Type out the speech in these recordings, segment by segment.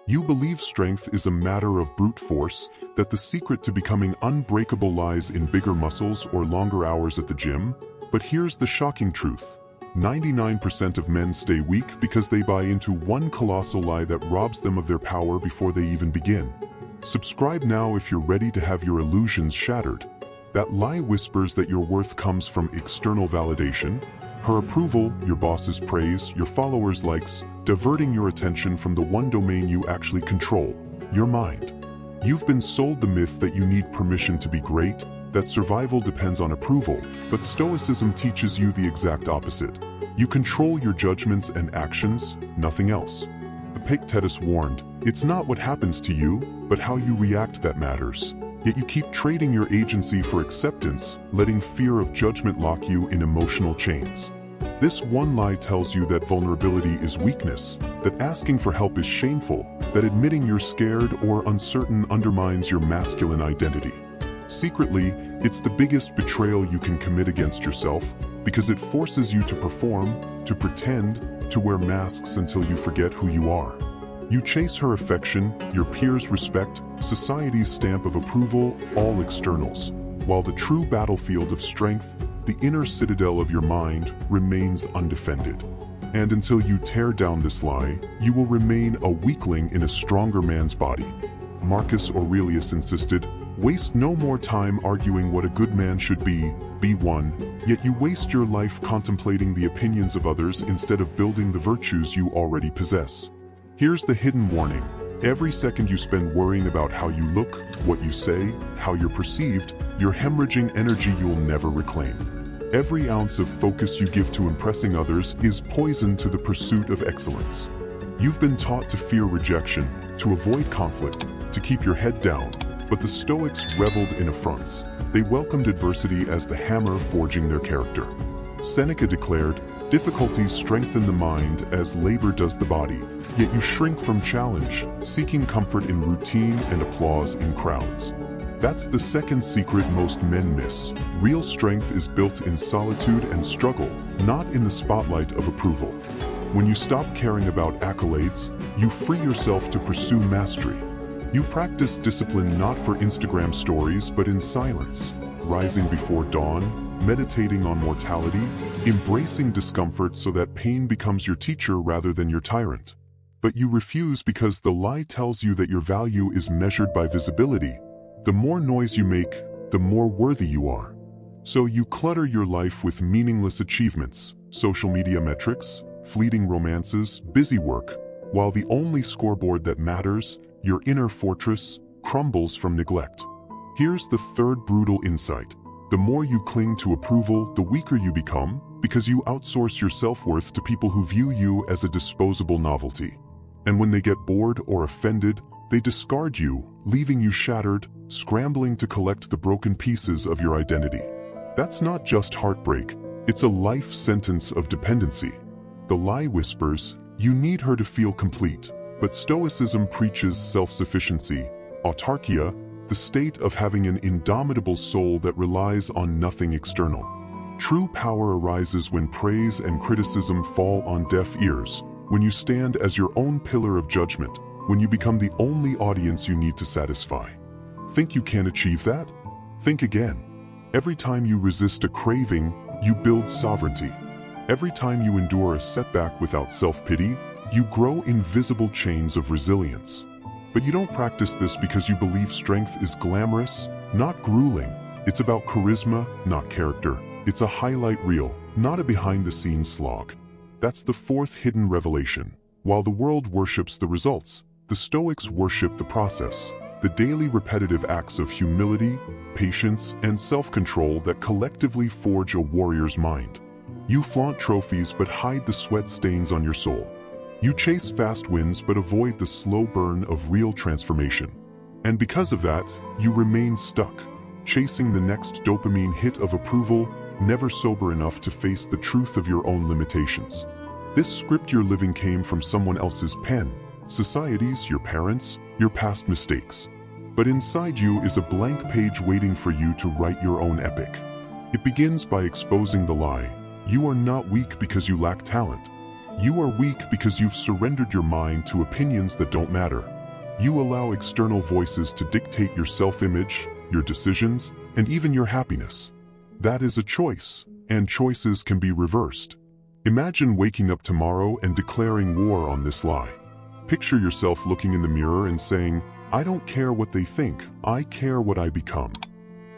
You believe strength is a matter of brute force, that the secret to becoming unbreakable lies in bigger muscles or longer hours at the gym. But here's the shocking truth. 99% of men stay weak because they buy into one colossal lie that robs them of their power before they even begin. Subscribe now if you're ready to have your illusions shattered. That lie whispers that your worth comes from external validation, her approval, your boss's praise, your followers' likes, diverting your attention from the one domain you actually control, your mind. You've been sold the myth that you need permission to be great, that survival depends on approval, but Stoicism teaches you the exact opposite. You control your judgments and actions, nothing else. Epictetus warned, "It's not what happens to you, but how you react that matters." Yet you keep trading your agency for acceptance, letting fear of judgment lock you in emotional chains. This one lie tells you that vulnerability is weakness, that asking for help is shameful, that admitting you're scared or uncertain undermines your masculine identity. Secretly, it's the biggest betrayal you can commit against yourself, because it forces you to perform, to pretend, to wear masks until you forget who you are. You chase her affection, your peers' respect, society's stamp of approval, all externals, while the true battlefield of strength, the inner citadel of your mind, remains undefended. And until you tear down this lie, you will remain a weakling in a stronger man's body. Marcus Aurelius insisted, "Waste no more time arguing what a good man should be one, yet you waste your life contemplating the opinions of others instead of building the virtues you already possess." Here's the hidden warning. Every second you spend worrying about how you look, what you say, how you're perceived, you're hemorrhaging energy you'll never reclaim. Every ounce of focus you give to impressing others is poison to the pursuit of excellence. You've been taught to fear rejection, to avoid conflict, to keep your head down, but the Stoics reveled in affronts. They welcomed adversity as the hammer forging their character. Seneca declared, "Difficulties strengthen the mind as labor does the body, yet you shrink from challenge, seeking comfort in routine and applause in crowds." That's the second secret most men miss. Real strength is built in solitude and struggle, not in the spotlight of approval. When you stop caring about accolades, you free yourself to pursue mastery. You practice discipline not for Instagram stories but in silence, rising before dawn, meditating on mortality, embracing discomfort so that pain becomes your teacher rather than your tyrant. But you refuse because the lie tells you that your value is measured by visibility. The more noise you make, the more worthy you are. So you clutter your life with meaningless achievements, social media metrics, fleeting romances, busy work, while the only scoreboard that matters, your inner fortress, crumbles from neglect. Here's the third brutal insight. The more you cling to approval, the weaker you become, because you outsource your self-worth to people who view you as a disposable novelty. And when they get bored or offended, they discard you, leaving you shattered, scrambling to collect the broken pieces of your identity. That's not just heartbreak, it's a life sentence of dependency. The lie whispers, "You need her to feel complete," but Stoicism preaches self-sufficiency, autarkia, the state of having an indomitable soul that relies on nothing external. True power arises when praise and criticism fall on deaf ears, when you stand as your own pillar of judgment, when you become the only audience you need to satisfy. Think you can achieve that? Think again. Every time you resist a craving, you build sovereignty. Every time you endure a setback without self-pity, you grow invisible chains of resilience. But you don't practice this because you believe strength is glamorous, not grueling. It's about charisma, not character. It's a highlight reel, not a behind-the-scenes slog. That's the fourth hidden revelation. While the world worships the results, the Stoics worship the process, the daily repetitive acts of humility, patience, and self-control that collectively forge a warrior's mind. You flaunt trophies but hide the sweat stains on your soul. You chase fast wins but avoid the slow burn of real transformation. And because of that, you remain stuck, chasing the next dopamine hit of approval, never sober enough to face the truth of your own limitations. This script you're living came from someone else's pen, society's, your parents, your past mistakes. But inside you is a blank page waiting for you to write your own epic. It begins by exposing the lie. You are not weak because you lack talent. You are weak because you've surrendered your mind to opinions that don't matter. You allow external voices to dictate your self-image, your decisions, and even your happiness. That is a choice, and choices can be reversed. Imagine waking up tomorrow and declaring war on this lie. Picture yourself looking in the mirror and saying, "I don't care what they think, I care what I become."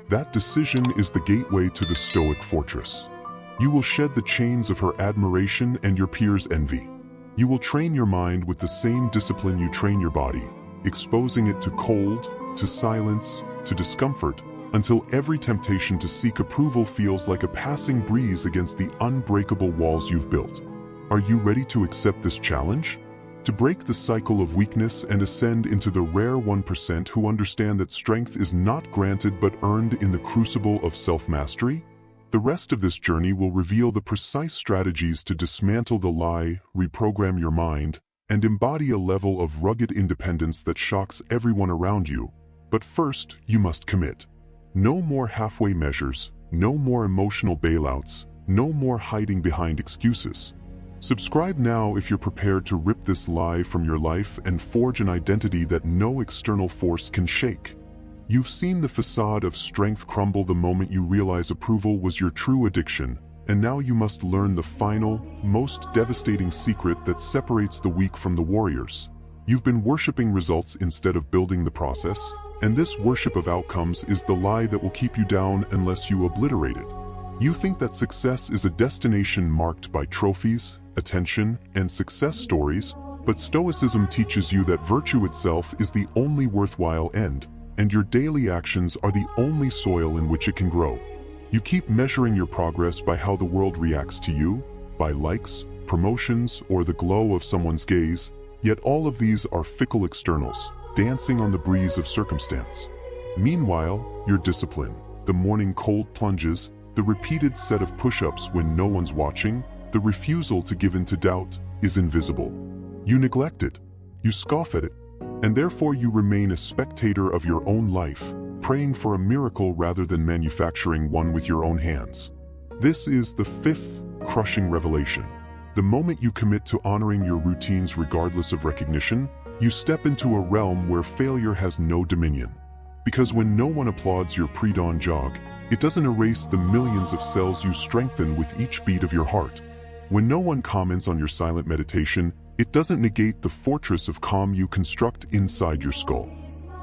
That decision is the gateway to the Stoic fortress. You will shed the chains of her admiration and your peers' envy. You will train your mind with the same discipline you train your body, exposing it to cold, to silence, to discomfort, until every temptation to seek approval feels like a passing breeze against the unbreakable walls you've built. Are you ready to accept this challenge? To break the cycle of weakness and ascend into the rare 1% who understand that strength is not granted but earned in the crucible of self-mastery? The rest of this journey will reveal the precise strategies to dismantle the lie, reprogram your mind, and embody a level of rugged independence that shocks everyone around you. But first, you must commit. No more halfway measures, no more emotional bailouts, no more hiding behind excuses. Subscribe now if you're prepared to rip this lie from your life and forge an identity that no external force can shake. You've seen the facade of strength crumble the moment you realize approval was your true addiction, and now you must learn the final, most devastating secret that separates the weak from the warriors. You've been worshiping results instead of building the process, and this worship of outcomes is the lie that will keep you down unless you obliterate it. You think that success is a destination marked by trophies, attention, and success stories, but Stoicism teaches you that virtue itself is the only worthwhile end, and your daily actions are the only soil in which it can grow. You keep measuring your progress by how the world reacts to you, by likes, promotions, or the glow of someone's gaze, yet all of these are fickle externals, dancing on the breeze of circumstance. Meanwhile, your discipline, the morning cold plunges, the repeated set of push-ups when no one's watching, the refusal to give in to doubt, is invisible. You neglect it, you scoff at it, and therefore you remain a spectator of your own life, praying for a miracle rather than manufacturing one with your own hands. This is the fifth, crushing revelation. The moment you commit to honoring your routines regardless of recognition, you step into a realm where failure has no dominion. Because when no one applauds your pre-dawn jog, it doesn't erase the millions of cells you strengthen with each beat of your heart. When no one comments on your silent meditation, it doesn't negate the fortress of calm you construct inside your skull.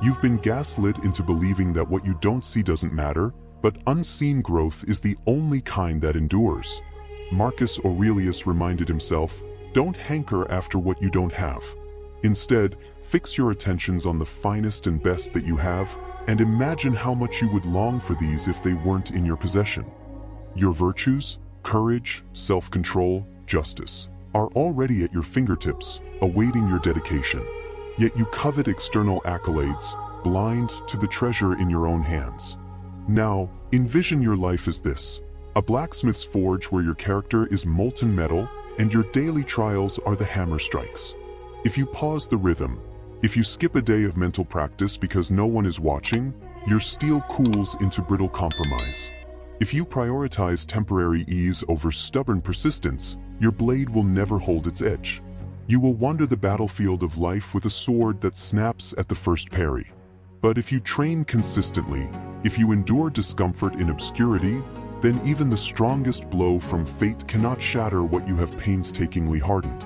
You've been gaslit into believing that what you don't see doesn't matter, but unseen growth is the only kind that endures. Marcus Aurelius reminded himself, "Don't hanker after what you don't have. Instead, fix your attentions on the finest and best that you have, and imagine how much you would long for these if they weren't in your possession." Your virtues, courage, self-control, justice, are already at your fingertips, awaiting your dedication. Yet you covet external accolades, blind to the treasure in your own hands. Now, envision your life as this: a blacksmith's forge where your character is molten metal and your daily trials are the hammer strikes. If you pause the rhythm, if you skip a day of mental practice because no one is watching, your steel cools into brittle compromise. If you prioritize temporary ease over stubborn persistence, your blade will never hold its edge. You will wander the battlefield of life with a sword that snaps at the first parry. But if you train consistently, if you endure discomfort in obscurity, then even the strongest blow from fate cannot shatter what you have painstakingly hardened.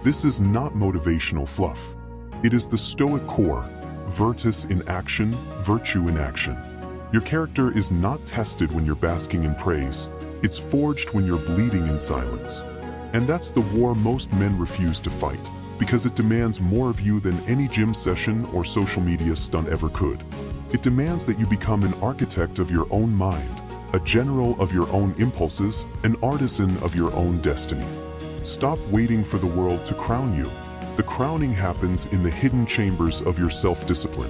This is not motivational fluff. It is the Stoic core, virtus in action, virtue in action. Your character is not tested when you're basking in praise, it's forged when you're bleeding in silence. And that's the war most men refuse to fight, because it demands more of you than any gym session or social media stunt ever could. It demands that you become an architect of your own mind, a general of your own impulses, an artisan of your own destiny. Stop waiting for the world to crown you. The crowning happens in the hidden chambers of your self-discipline.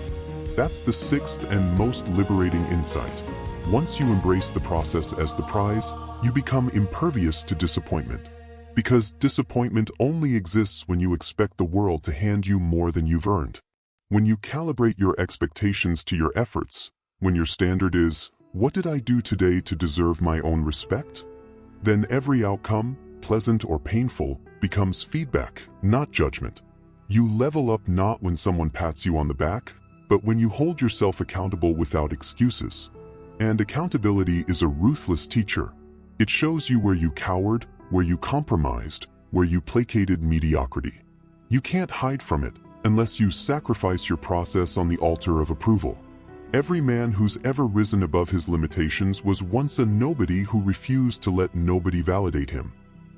That's the sixth and most liberating insight. Once you embrace the process as the prize, you become impervious to disappointment. Because disappointment only exists when you expect the world to hand you more than you've earned. When you calibrate your expectations to your efforts, when your standard is, "What did I do today to deserve my own respect?" then every outcome, pleasant or painful, becomes feedback, not judgment. You level up not when someone pats you on the back, but when you hold yourself accountable without excuses. And accountability is a ruthless teacher. It shows you where you cowered, where you compromised, where you placated mediocrity. You can't hide from it unless you sacrifice your process on the altar of approval. Every man who's ever risen above his limitations was once a nobody who refused to let nobody validate him.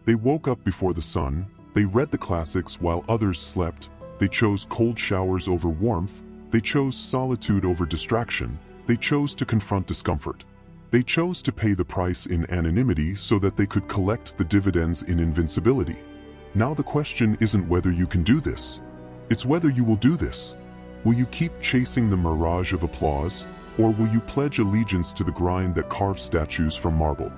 They woke up before the sun, they read the classics while others slept, they chose cold showers over warmth, they chose solitude over distraction, they chose to confront discomfort. They chose to pay the price in anonymity so that they could collect the dividends in invincibility. Now the question isn't whether you can do this. It's whether you will do this. Will you keep chasing the mirage of applause, or will you pledge allegiance to the grind that carves statues from marble?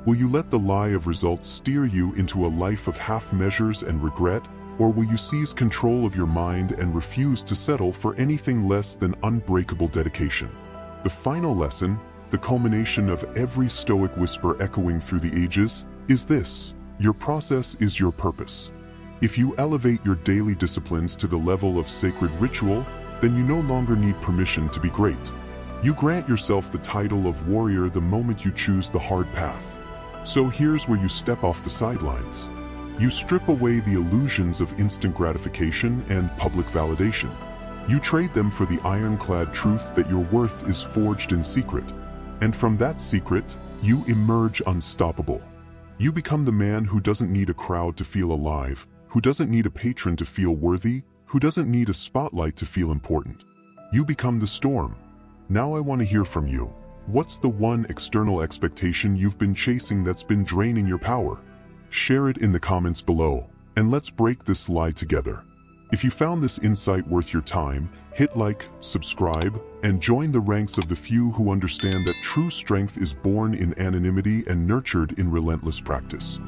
Will you let the lie of results steer you into a life of half measures and regret, or will you seize control of your mind and refuse to settle for anything less than unbreakable dedication? The final lesson, the culmination of every Stoic whisper echoing through the ages, is this: your process is your purpose. If you elevate your daily disciplines to the level of sacred ritual, then you no longer need permission to be great. You grant yourself the title of warrior the moment you choose the hard path. So here's where you step off the sidelines. You strip away the illusions of instant gratification and public validation. You trade them for the ironclad truth that your worth is forged in secret. And from that secret, you emerge unstoppable. You become the man who doesn't need a crowd to feel alive, who doesn't need a patron to feel worthy, who doesn't need a spotlight to feel important. You become the storm. Now I want to hear from you. What's the one external expectation you've been chasing that's been draining your power? Share it in the comments below, and let's break this lie together. If you found this insight worth your time, hit like, subscribe, and join the ranks of the few who understand that true strength is born in anonymity and nurtured in relentless practice.